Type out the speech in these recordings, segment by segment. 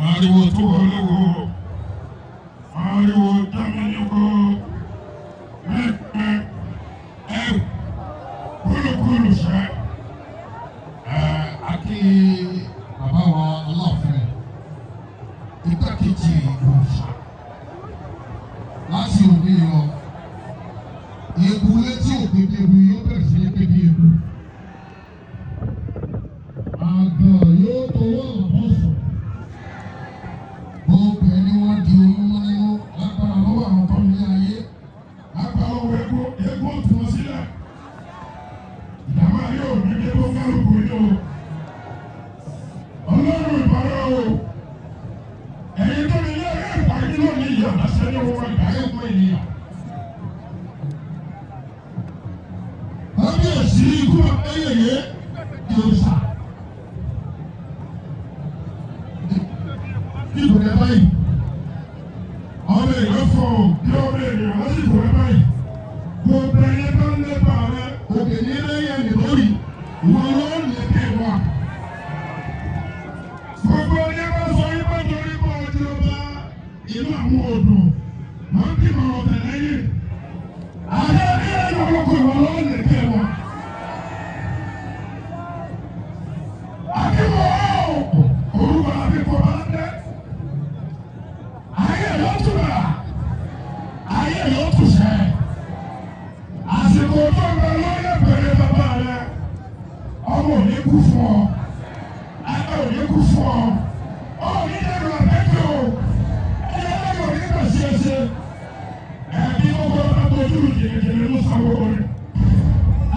ariwo tó wọlé wo ariwo dámẹ́lẹ́ wo kúlùkúlù fẹ́ àti bàbá wa Aláàfin igbákejì òòṣà láti òní yọ ebu létí òkèdè ebu yóò bẹ̀rẹ̀ sí ní kéde ebu àgbà yóò tọwọ́ àbọ̀sùn. Gbogbo ẹni wọ́n di olúmọ nínú lágbára lọ́wọ́ àwọn tó ń lé ayé. Lágbára owó egbò tún wọn sílẹ̀. Ìdààmú ayé ò ní dé bó kálukú ní o. Ọlọ́run ìbára o. Ẹ̀yin tó ní ilé ẹ̀rọ ìpàdé lónìí ìyá àṣẹ ní wọn ìdáyé fún ènìyàn. Kábíyèsí ikú ẹ̀yẹ̀yẹ yóò sà. Ìbùrẹ̀ báyìí, ọmọ èèyàn fọ bí ọmọ ènìyàn wọ́n sì bùrẹ̀ báyìí. Gbogbo ẹni bá ń lépa rẹ, òkè ní lẹ́yìn ẹni lórí, wọn ló ń lè ké wa. Gbogbo ẹni bá sọ ipá torí bọ́ ọdún ọba inú àwọn odò, wọ́n kí wọn ọ̀tẹ̀ lẹ́yìn. Àyè ẹni ọlọ́kọ̀ wọn ló ń lè ké wa. Àkíwọ̀ orúkọ àbíkọ̀ bá dé. Ayé yóò tún sẹ́. Àsìkò tó ń bẹ lóye bẹ̀rẹ̀ bàbá rẹ̀. Ọmọ ò ní kú fún ọ. Ayé ò ní kú fún ọ. Ó ní dẹ́nu àbẹ́kẹ́ o. Ẹyẹ lẹ́yìn òní kà sí ẹsẹ̀. Ẹbí gbogbo ọba tó dúró jìnnìjìnnì ló sanwó rẹ̀.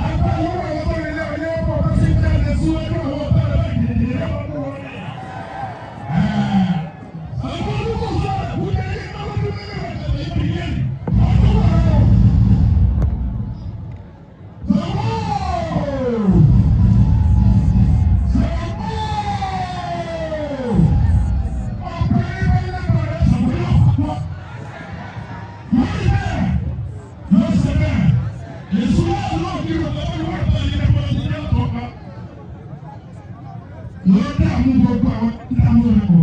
Àgbà lọ́wọ́ àwọn ọmọ ilé ọ̀yẹ́ ọkọ̀ bá sì jáde síwájú àwọn ọ̀tá rẹ̀ jìnnìjìnnì lọ́wọ́ wọn. Àwọn olùkọ́ sọ̀rọ̀ wúyẹ́ yìí náà ló dúró lẹ́yìn ìbílẹ̀. Yóò dá àwọn gbogbo àwọn ìdáhùn rẹ̀ bọ̀.